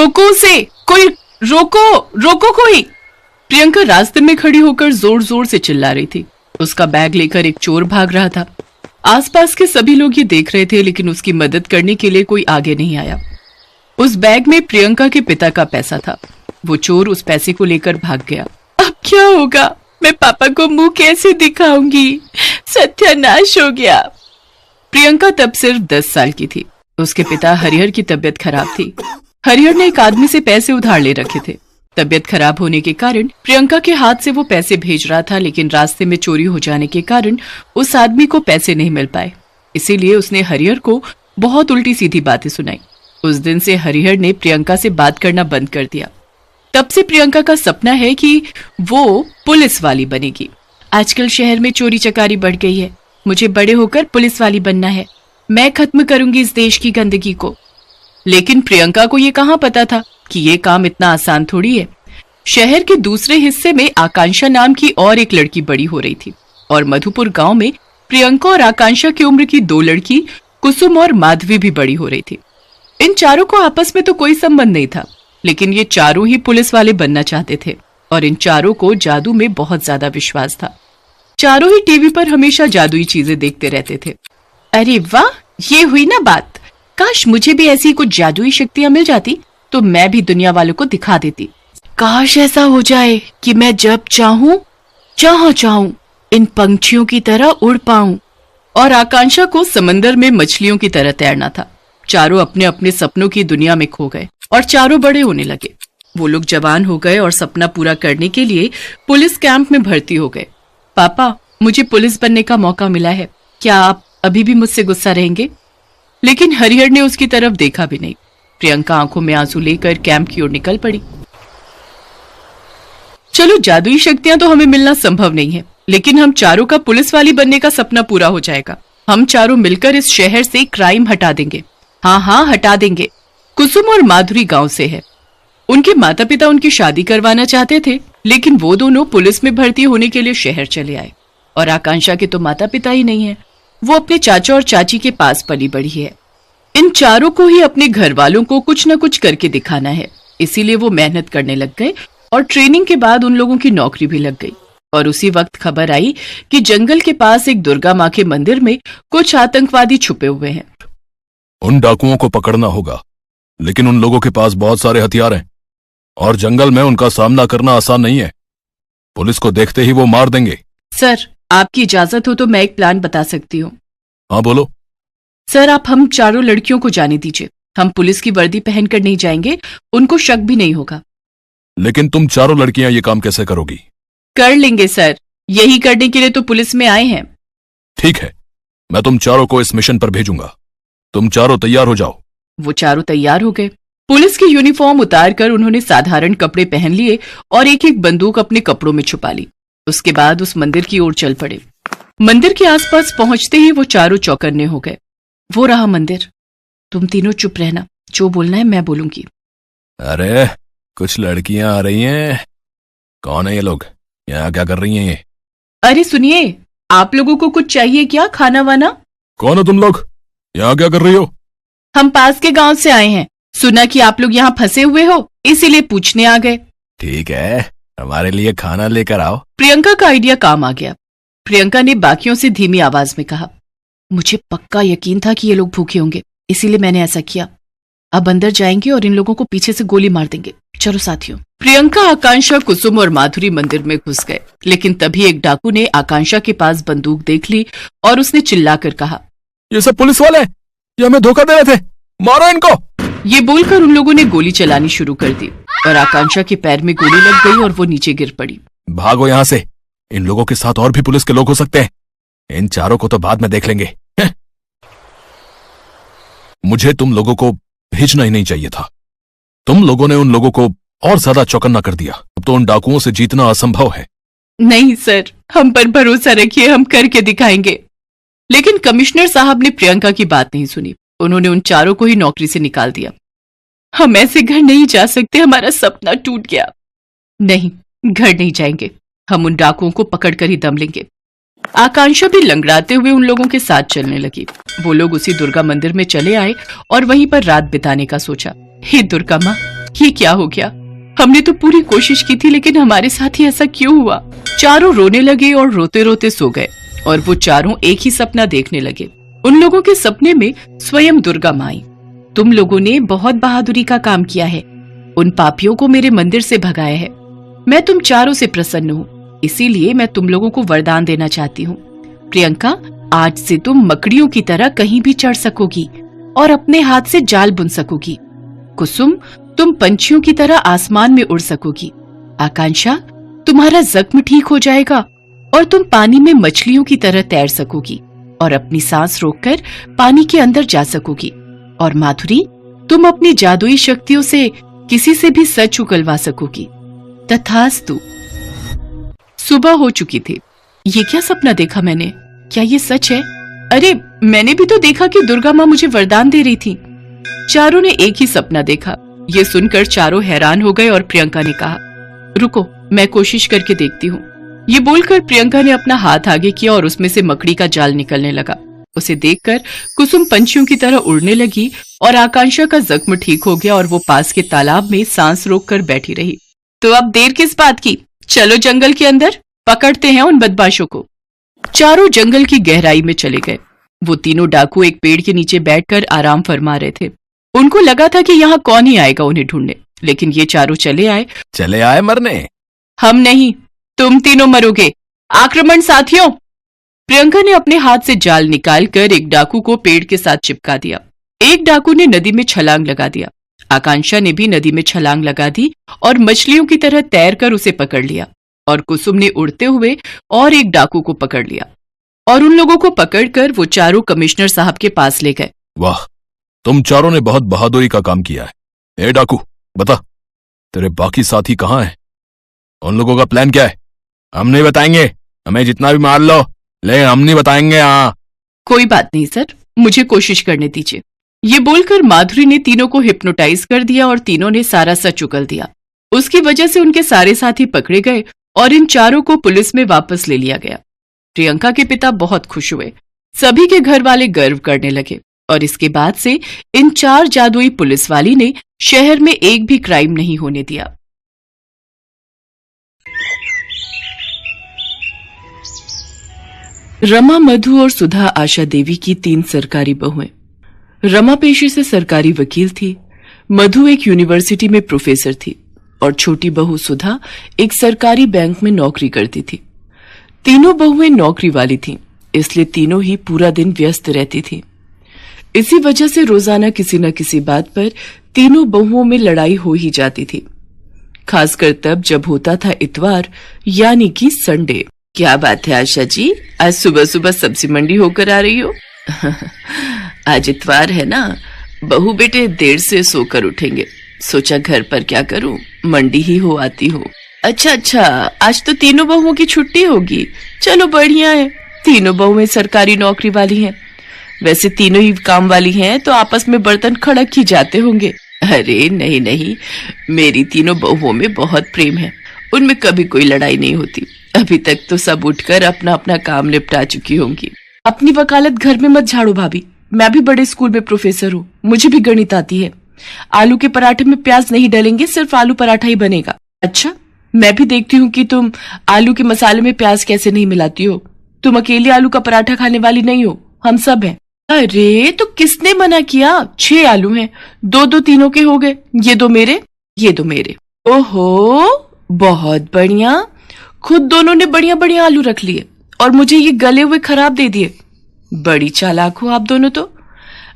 रोको उसे, कोई रोको, रोको कोई। प्रियंका रास्ते में खड़ी होकर जोर जोर से चिल्ला रही थी। उसका बैग लेकर एक चोर भाग रहा था। आसपास के सभी लोग ये देख रहे थे, लेकिन उसकी मदद करने के लिए कोई आगे नहीं आया। उस बैग में प्रियंका के पिता का पैसा था। वो चोर उस पैसे को लेकर भाग गया। अब क्या होगा? मैं पापा को मुंह कैसे दिखाऊंगी? सत्यानाश हो गया। प्रियंका तब सिर्फ 10 साल की थी। उसके पिता हरिहर की तबीयत खराब थी। हरिहर ने एक आदमी से पैसे उधार ले रखे थे। तबीयत खराब होने के कारण प्रियंका के हाथ से वो पैसे भेज रहा था, लेकिन रास्ते में चोरी हो जाने के कारण उस आदमी को पैसे नहीं मिल पाए। इसीलिए उसने हरिहर को बहुत उल्टी सीधी बातें सुनाई। उस दिन से हरिहर ने प्रियंका से बात करना बंद कर दिया। तब से प्रियंका का सपना है कि वो पुलिस वाली बनेगी। आजकल शहर में चोरी चकारी बढ़ गई है। मुझे बड़े होकर पुलिस वाली बनना है। मैं खत्म करूंगी इस देश की गंदगी को। लेकिन प्रियंका को ये कहां पता था कि ये काम इतना आसान थोड़ी है। शहर के दूसरे हिस्से में आकांक्षा नाम की और एक लड़की बड़ी हो रही थी, और मधुपुर गांव में प्रियंका और आकांक्षा की उम्र की 2 लड़की कुसुम और माधवी भी बड़ी हो रही थी। इन चारों को आपस में तो कोई संबंध नहीं था, लेकिन ये चारों ही पुलिस वाले बनना चाहते थे, और इन चारों को जादू में बहुत ज्यादा विश्वास था। चारों ही टीवी पर हमेशा जादुई चीजें देखते रहते थे। अरे वाह, ये हुई ना बात। काश मुझे भी ऐसी कुछ जादुई शक्तियां मिल जाती तो मैं भी दुनिया वालों को दिखा देती। काश ऐसा हो जाए कि मैं जब चाहूं जहां चाहूं इन पंछियों की तरह उड़ पाऊं। और आकांक्षा को समंदर में मछलियों की तरह तैरना था। चारों अपने अपने सपनों की दुनिया में खो गए और चारों बड़े होने लगे। वो लोग जवान हो गए और सपना पूरा करने के लिए पुलिस कैंप में भर्ती हो गए। पापा, मुझे पुलिस बनने का मौका मिला है, क्या आप अभी भी मुझसे गुस्सा रहेंगे? लेकिन हरिहर ने उसकी तरफ देखा भी नहीं। प्रियंका आंखों में आंसू लेकर कैंप की ओर निकल पड़ी। चलो, जादुई शक्तियां तो हमें मिलना संभव नहीं है, लेकिन हम चारों का पुलिस वाली बनने का सपना पूरा हो जाएगा। हम चारों मिलकर इस शहर से क्राइम हटा देंगे। हाँ, हटा देंगे। कुसुम और माधुरी गांव से है। उनके माता पिता उनकी शादी करवाना चाहते थे, लेकिन वो दोनों पुलिस में भर्ती होने के लिए शहर चले आए। और आकांक्षा के तो माता पिता ही नहीं है। वो अपने चाचा और चाची के पास पली बड़ी है। इन चारों को ही अपने घर वालों को कुछ न कुछ करके दिखाना है, इसीलिए वो मेहनत करने लग गए, और ट्रेनिंग के बाद उन लोगों की नौकरी भी लग गई। और उसी वक्त खबर आई कि जंगल के पास एक दुर्गा माँ के मंदिर में कुछ आतंकवादी छुपे हुए हैं। उन डाकुओं को पकड़ना होगा, लेकिन उन लोगों के पास बहुत सारे हथियार हैं और जंगल में उनका सामना करना आसान नहीं है। पुलिस को देखते ही वो मार देंगे। सर, आपकी इजाजत हो तो मैं एक प्लान बता सकती हूँ। हाँ, बोलो। सर, आप हम चारों लड़कियों को जाने दीजिए। हम पुलिस की वर्दी पहनकर नहीं जाएंगे, उनको शक भी नहीं होगा। लेकिन तुम चारों लड़कियां ये काम कैसे करोगी? कर लेंगे सर, यही करने के लिए तो पुलिस में आए हैं। ठीक है, मैं तुम चारों को इस मिशन पर भेजूंगा। तुम चारों तैयार हो जाओ। वो चारों तैयार हो गए। पुलिस की यूनिफॉर्म उतारकर उन्होंने साधारण कपड़े पहन लिए और एक एक बंदूक अपने कपड़ों में छुपा ली। उसके बाद उस मंदिर की ओर चल पड़े। मंदिर के आसपास पहुंचते ही वो चारों चौकन्ने हो गए। वो रहा मंदिर। तुम तीनों चुप रहना, जो बोलना है मैं बोलूंगी। अरे, कुछ लड़कियां आ रही हैं। कौन है ये लोग? यहाँ क्या कर रही हैं ये? अरे सुनिए, आप लोगों को कुछ चाहिए क्या, खाना वाना? कौन हो तुम लोग? यहाँ क्या कर रही हो? हम पास के गांव से आए हैं। सुना कि आप लोग यहाँ फंसे हुए हो, इसीलिए पूछने आ गए। ठीक है, हमारे लिए खाना लेकर आओ। प्रियंका का आइडिया काम आ गया। प्रियंका ने बाकियों से धीमी आवाज में कहा, मुझे पक्का यकीन था कि ये लोग भूखे होंगे, इसीलिए मैंने ऐसा किया। अब अंदर जाएंगे और इन लोगों को पीछे से गोली मार देंगे। चलो साथियों। प्रियंका, आकांक्षा, कुसुम और माधुरी मंदिर में घुस गए, लेकिन तभी एक डाकू ने आकांक्षा के पास बंदूक देख ली और उसने चिल्लाकर कहा, ये सब पुलिस वाले, ये हमें धोखा दे रहे थे, मारो इनको। ये बोलकर उन लोगों ने गोली चलानी शुरू कर दी और आकांक्षा के पैर में गोली लग गई और वो नीचे गिर पड़ी। भागो यहाँ से, इन लोगों के साथ और भी पुलिस के लोग हो सकते हैं। इन चारों को तो बाद में देख लेंगे। मुझे तुम लोगों को भेजना ही नहीं चाहिए था। तुम लोगों ने उन लोगों को और ज्यादा चौकन्ना कर दिया। अब तो उन डाकुओं से जीतना असंभव है। नहीं सर, हम पर भरोसा रखिए, हम करके दिखाएंगे। लेकिन कमिश्नर साहब ने प्रियंका की बात नहीं सुनी। उन्होंने उन चारों को ही नौकरी से निकाल दिया। हम ऐसे घर नहीं जा सकते, हमारा सपना टूट गया। नहीं, घर नहीं जाएंगे, हम उन डाकुओं को पकड़कर ही दम लेंगे। आकांक्षा भी लंगड़ाते हुए उन लोगों के साथ चलने लगी। वो लोग उसी दुर्गा मंदिर में चले आए और वहीं पर रात बिताने का सोचा। हे दुर्गा माँ, ये क्या हो गया? हमने तो पूरी कोशिश की थी, लेकिन हमारे साथ ही ऐसा क्यों हुआ? चारों रोने लगे और रोते रोते सो गए और वो चारों एक ही सपना देखने लगे। उन लोगों के सपने में स्वयं दुर्गा माँ आई। तुम लोगों ने बहुत बहादुरी का काम किया है, उन पापियों को मेरे मंदिर से भगाया है। मैं तुम चारों से प्रसन्न हूँ, इसीलिए मैं तुम लोगों को वरदान देना चाहती हूँ। प्रियंका, आज से तुम मकड़ियों की तरह कहीं भी चढ़ सकोगी और अपने हाथ से जाल बुन सकोगी। कुसुम, तुम पंछियों की तरह आसमान में उड़ सकोगी। आकांक्षा, तुम्हारा जख्म ठीक हो जाएगा और तुम पानी में मछलियों की तरह तैर सकोगी और अपनी सांस रोककर पानी के अंदर जा सकोगी। और माधुरी, तुम अपनी जादुई शक्तियों से किसी से भी सच उगलवा सकोगी। तथास्तु। सुबह हो चुकी थी। ये क्या सपना देखा मैंने? क्या ये सच है? अरे, मैंने भी तो देखा कि दुर्गा माँ मुझे वरदान दे रही थी। चारों ने एक ही सपना देखा। ये सुनकर चारों हैरान हो गए और प्रियंका ने कहा, रुको, मैं कोशिश करके देखती हूँ। ये बोलकर प्रियंका ने अपना हाथ आगे किया और उसमें से मकड़ी का जाल निकलने लगा। उसे देखकर कुसुम पंछियों की तरह उड़ने लगी और आकांक्षा का जख्म ठीक हो गया और वो पास के तालाब में सांस रोककर बैठी रही। तो अब देर किस बात की? चलो जंगल के अंदर, पकड़ते हैं उन बदमाशों को। चारों जंगल की गहराई में चले गए। वो तीनों डाकू एक पेड़ के नीचे बैठकर आराम फरमा रहे थे। उनको लगा था कि यहाँ कौन ही आएगा उन्हें ढूंढने, लेकिन ये चारों चले आए मरने। हम नहीं, तुम तीनों मरोगे। आक्रमण साथियों! प्रियंका ने अपने हाथ से जाल निकालकर एक डाकू को पेड़ के साथ चिपका दिया। एक डाकू ने नदी में छलांग लगा दिया। आकांक्षा ने भी नदी में छलांग लगा दी और मछलियों की तरह तैरकर उसे पकड़ लिया। और कुसुम ने उड़ते हुए और एक डाकू को पकड़ लिया और उन लोगों को पकड़कर वो चारों कमिश्नर साहब के पास ले गए। वाह, तुम चारों ने बहुत बहादुरी का काम किया है। ए डाकू, बता, तेरे बाकी साथी कहाँ हैं? उन लोगों का प्लान क्या है? हम नहीं बताएंगे, हमें जितना भी मार लो, लेकिन हम नहीं बताएंगे। हाँ, कोई बात नहीं सर, मुझे कोशिश करने दीजिए। ये बोलकर माधुरी ने तीनों को हिप्नोटाइज कर दिया और तीनों ने सारा सच उगल दिया। उसकी वजह से उनके सारे साथी पकड़े गए और इन चारों को पुलिस में वापस ले लिया गया। प्रियंका के पिता बहुत खुश हुए। सभी के घर वाले गर्व करने लगे और इसके बाद से इन 4 जादुई पुलिस वाली ने शहर में एक भी क्राइम नहीं होने दिया। रमा, मधु और सुधा आशा देवी की 3 सरकारी बहुएं। रमा पेशे से सरकारी वकील थी, मधु एक यूनिवर्सिटी में प्रोफेसर थी और छोटी बहू सुधा एक सरकारी बैंक में नौकरी करती थी। तीनों बहुएं नौकरी वाली थीं, इसलिए तीनों ही पूरा दिन व्यस्त रहती थीं। इसी वजह से रोजाना किसी न किसी बात पर तीनों बहुओं में लड़ाई हो ही जाती थी, खासकर तब जब होता था इतवार, यानी कि संडे। क्या बात है आशा जी, आज सुबह सुबह सब्जी मंडी होकर आ रही हो? आज इतवार है ना, बहू बेटे देर से सोकर उठेंगे, सोचा घर पर क्या करूं, मंडी ही हो आती हूँ। अच्छा, आज तो तीनों बहुओं की छुट्टी होगी। चलो बढ़िया है, तीनों बहुएं सरकारी नौकरी वाली हैं। वैसे तीनों ही काम वाली हैं तो आपस में बर्तन खड़क ही जाते होंगे। अरे नहीं, मेरी तीनों बहुओं में बहुत प्रेम है, उनमें कभी कोई लड़ाई नहीं होती। अभी तक तो सब उठकर अपना अपना काम निपटा चुकी होंगी। अपनी वकालत घर में मत झाड़ो भाभी, मैं भी बड़े स्कूल में प्रोफेसर हूँ, मुझे भी गणित आती है। आलू के पराठे में प्याज नहीं डलेंगे, सिर्फ आलू पराठा ही बनेगा। अच्छा, मैं भी देखती हूँ कि तुम आलू के मसाले में प्याज कैसे नहीं मिलाती हो। तुम अकेले आलू का पराठा खाने वाली नहीं हो, हम सब हैं। अरे तो किसने मना किया? 6 आलू हैं, 2-2 तीनों के हो गए। ये 2 मेरे, ये 2 मेरे। ओहो, बहुत बढ़िया, खुद दोनों ने बढ़िया बढ़िया आलू रख लिए और मुझे ये गले हुए खराब दे दिए। बड़ी चालाक हो आप दोनों तो।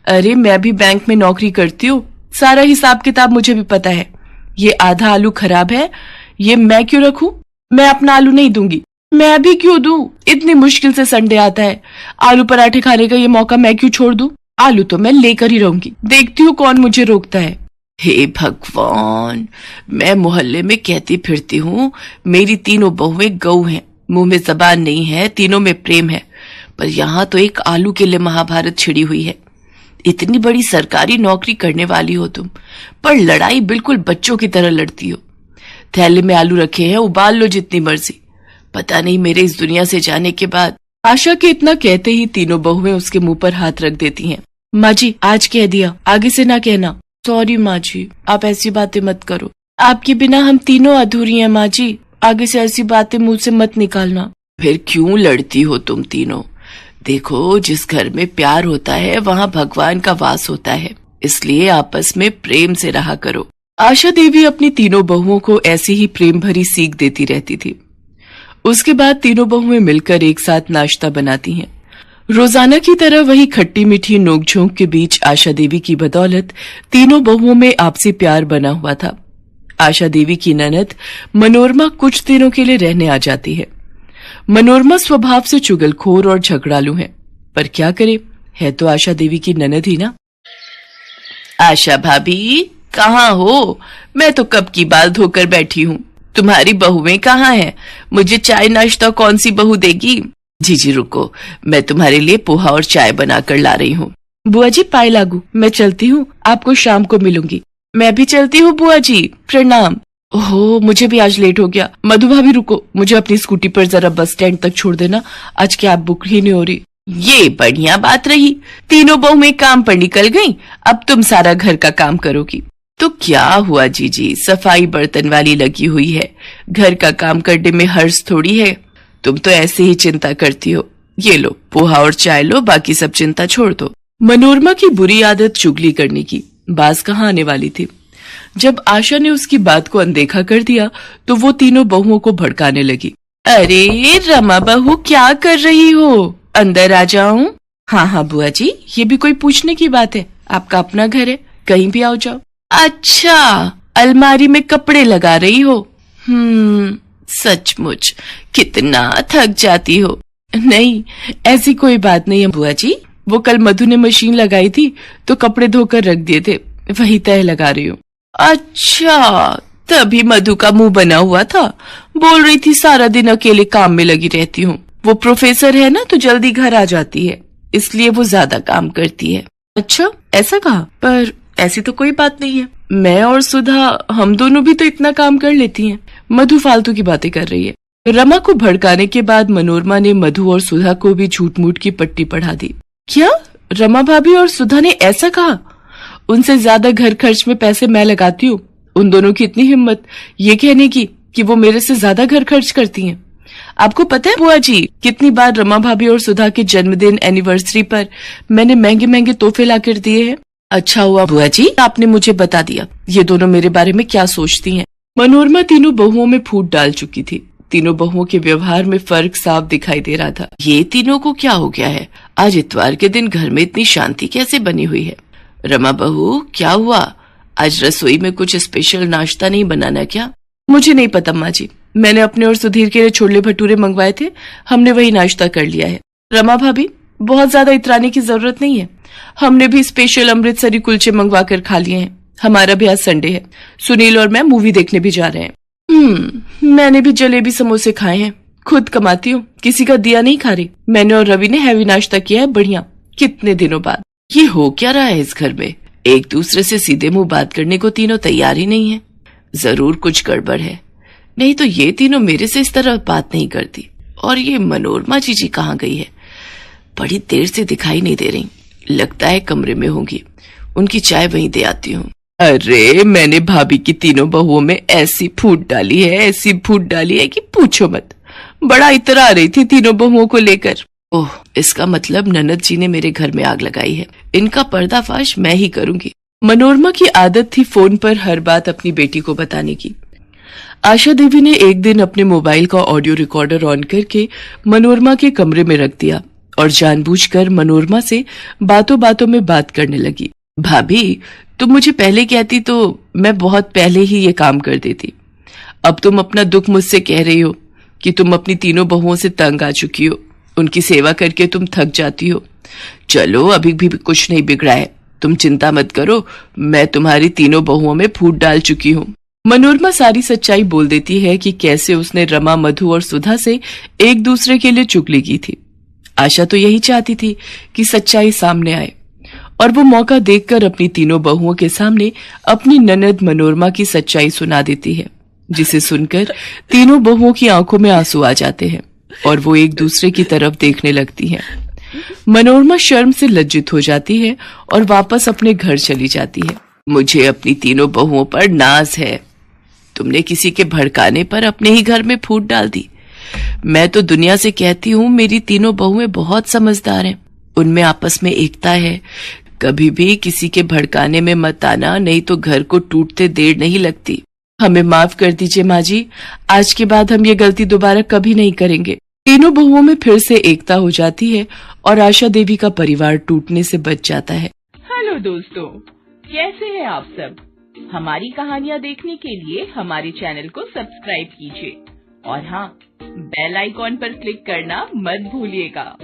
अरे मैं भी बैंक में नौकरी करती हूँ, सारा हिसाब किताब मुझे भी पता है। ये आधा आलू खराब है, ये मैं क्यों रखूं? मैं अपना आलू नहीं दूंगी। मैं भी क्यों दूं? इतनी मुश्किल से संडे आता है, आलू पराठे खाने का ये मौका मैं क्यों छोड़ दूं? आलू तो मैं लेकर ही रहूंगी, देखती हूँ कौन मुझे रोकता है। हे भगवान, मैं मोहल्ले में कहती फिरती हूँ मेरी तीनों बहुएं गऊ हैं, मुंह में जबान नहीं है, तीनों में प्रेम है, पर यहाँ तो एक आलू के लिए महाभारत छिड़ी हुई है। इतनी बड़ी सरकारी नौकरी करने वाली हो तुम, पर लड़ाई बिल्कुल बच्चों की तरह लड़ती हो। थैले में आलू रखे हैं, उबाल लो जितनी मर्जी। पता नहीं मेरे इस दुनिया से जाने के बाद। आशा के इतना कहते ही तीनों बहुएं उसके मुंह पर हाथ रख देती हैं। माँ जी, आज कह दिया, आगे से ना कहना। सॉरी माँ जी, आप ऐसी बातें मत करो। आपके बिना हम तीनों अधूरी हैं माँ जी। आगे से ऐसी बातें मुंह से मत निकालना। फिर क्यों लड़ती हो तुम तीनों? देखो, जिस घर में प्यार होता है वहाँ भगवान का वास होता है, इसलिए आपस में प्रेम से रहा करो। आशा देवी अपनी तीनों बहुओं को ऐसे ही प्रेम भरी सीख देती रहती थी। उसके बाद तीनों बहुएं मिलकर एक साथ नाश्ता बनाती हैं। रोजाना की तरह वही खट्टी मीठी नोकझोंक के बीच आशा देवी की बदौलत तीनों बहुओं में आपसी प्यार बना हुआ था। आशा देवी की ननद मनोरमा कुछ दिनों के लिए रहने आ जाती है। मनोरमा स्वभाव से चुगलखोर और झगड़ालू है, पर क्या करे, है तो आशा देवी की ननद ही ना। आशा भाभी कहाँ हो? मैं तो कब की बाल धोकर बैठी हूँ। तुम्हारी बहुएं कहाँ हैं? मुझे चाय नाश्ता कौन सी बहू देगी? जी रुको, मैं तुम्हारे लिए पोहा और चाय बनाकर ला रही हूँ। बुआ जी पाए लागू, मैं चलती हूँ, आपको शाम को मिलूंगी। मैं भी चलती हूँ बुआ जी, प्रणाम। ओहो, मुझे भी आज लेट हो गया। मधु भाभी रुको, मुझे अपनी स्कूटी पर जरा बस स्टैंड तक छोड़ देना, आज कैब बुक ही नहीं हो रही। ये बढ़िया बात रही, तीनों बहुएं काम पर निकल गईं, अब तुम सारा घर का काम करोगी। तो क्या हुआ जीजी, सफाई बर्तन वाली लगी हुई है, घर का काम करने में हर्ष थोड़ी है। तुम तो ऐसे ही चिंता करती हो। ये लो पोहा और चाय लो, बाकी सब चिंता छोड़ दो। मनोरमा की बुरी आदत चुगली करने की बाज कहाँ आने वाली थी। जब आशा ने उसकी बात को अनदेखा कर दिया तो वो तीनों बहुओं को भड़काने लगी। अरे रमा बहू, क्या कर रही हो? अंदर आ जाऊं? हाँ बुआ जी, ये भी कोई पूछने की बात है? आपका अपना घर है, कहीं भी आओ जाओ। अच्छा, अलमारी में कपड़े लगा रही हो? सचमुच कितना थक जाती हो। नहीं, ऐसी कोई बात नहीं है बुआ जी, वो कल मधु ने मशीन लगाई थी तो कपड़े धोकर रख दिए थे, वही तह लगा रही हूँ। अच्छा, तभी मधु का मुंह बना हुआ था, बोल रही थी सारा दिन अकेले काम में लगी रहती हूँ। वो प्रोफेसर है ना, तो जल्दी घर आ जाती है, इसलिए वो ज्यादा काम करती है। अच्छा, ऐसा कहा? पर ऐसी तो कोई बात नहीं है, मैं और सुधा हम दोनों भी तो इतना काम कर लेती हैं। मधु फालतू की बातें कर रही है। रमा को भड़काने के बाद मनोरमा ने मधु और सुधा को भी झूठ मूठ की पट्टी पढ़ा दी। क्या रमा भाभी और सुधा ने ऐसा कहा? उनसे ज्यादा घर खर्च में पैसे मैं लगाती हूँ। उन दोनों की इतनी हिम्मत ये कहने की कि वो मेरे से ज्यादा घर खर्च करती हैं। आपको पता है बुआ जी, कितनी बार रमा भाभी और सुधा के जन्मदिन एनिवर्सरी पर मैंने महंगे महंगे तोहफे लाकर दिए हैं। अच्छा हुआ बुआ जी आपने मुझे बता दिया, ये दोनों मेरे बारे में क्या सोचती हैं। मनोरमा तीनों बहुओं में फूट डाल चुकी थी। तीनों बहुओं के व्यवहार में फर्क साफ दिखाई दे रहा था। ये तीनों को क्या हो गया है? आज इतवार के दिन घर में इतनी शांति कैसे बनी हुई है? रमा बहू क्या हुआ? आज रसोई में कुछ स्पेशल नाश्ता नहीं बनाना क्या? मुझे नहीं पता माँ जी, मैंने अपने और सुधीर के लिए छोले भटूरे मंगवाए थे, हमने वही नाश्ता कर लिया है। रमा भाभी बहुत ज्यादा इतराने की जरूरत नहीं है, हमने भी स्पेशल अमृतसरी कुलचे मंगवा कर खा लिए हैं। हमारा भी आज संडे है, सुनील और मैं मूवी देखने भी जा रहे हैं। मैंने भी जलेबी समोसे खाए हैं, खुद कमाती हूँ, किसी का दिया नहीं खा रही। मैंने और रवि ने हैवी नाश्ता किया है, बढ़िया, कितने दिनों बाद। ये हो क्या रहा है इस घर में? एक दूसरे से सीधे मुंह बात करने को तीनों तैयार ही नहीं है। जरूर कुछ गड़बड़ है, नहीं तो ये तीनों मेरे से इस तरह बात नहीं करती। और ये मनोरमा जीजी कहाँ गई है? बड़ी देर से दिखाई नहीं दे रही, लगता है कमरे में होंगी। उनकी चाय वहीं दे आती हूँ। अरे मैंने भाभी की तीनों बहुओं में ऐसी फूट डाली है, ऐसी फूट डाली है कि पूछो मत। बड़ा इतरा रही थी तीनों बहुओं को लेकर। ओह, इसका मतलब ननद जी ने मेरे घर में आग लगाई है। इनका पर्दाफाश मैं ही करूंगी। मनोरमा की आदत थी फोन पर हर बात अपनी बेटी को बताने की। आशा देवी ने एक दिन अपने मोबाइल का ऑडियो रिकॉर्डर ऑन करके मनोरमा के कमरे में रख दिया और जानबूझकर मनोरमा से बातों बातों में बात करने लगी। भाभी तुम मुझे पहले कहती तो मैं बहुत पहले ही ये काम कर देती। अब तुम अपना दुख मुझसे कह रही हो कि तुम अपनी तीनों बहुओं से तंग आ चुकी हो, उनकी सेवा करके तुम थक जाती हो। चलो अभी भी कुछ नहीं बिगड़ा है, तुम चिंता मत करो, मैं तुम्हारी तीनों बहुओं में फूट डाल चुकी हूँ। मनोरमा सारी सच्चाई बोल देती है कि कैसे उसने रमा, मधु और सुधा से एक दूसरे के लिए चुगली की थी। आशा तो यही चाहती थी कि सच्चाई सामने आए और वो मौका देखकर अपनी तीनों बहुओं के सामने अपनी ननद मनोरमा की सच्चाई सुना देती है, जिसे सुनकर तीनों बहुओं की आंखों में आंसू आ जाते हैं और वो एक दूसरे की तरफ देखने लगती हैं। मनोरमा शर्म से लज्जित हो जाती है और वापस अपने घर चली जाती है। मुझे अपनी तीनों बहुओं पर नाज है। तुमने किसी के भड़काने पर अपने ही घर में फूट डाल दी। मैं तो दुनिया से कहती हूँ मेरी तीनों बहुएं बहुत समझदार हैं। उनमें आपस में एकता है। कभी भी किसी के भड़काने में मत आना, नहीं तो घर को टूटते देर नहीं लगती। हमें माफ कर दीजिए माँ जी, आज के बाद हम ये गलती दोबारा कभी नहीं करेंगे। तीनों बहुओं में फिर से एकता हो जाती है और आशा देवी का परिवार टूटने से बच जाता है। हेलो दोस्तों, कैसे हैं आप सब? हमारी कहानियाँ देखने के लिए हमारे चैनल को सब्सक्राइब कीजिए और हाँ, बेल आइकॉन पर क्लिक करना मत भूलिएगा।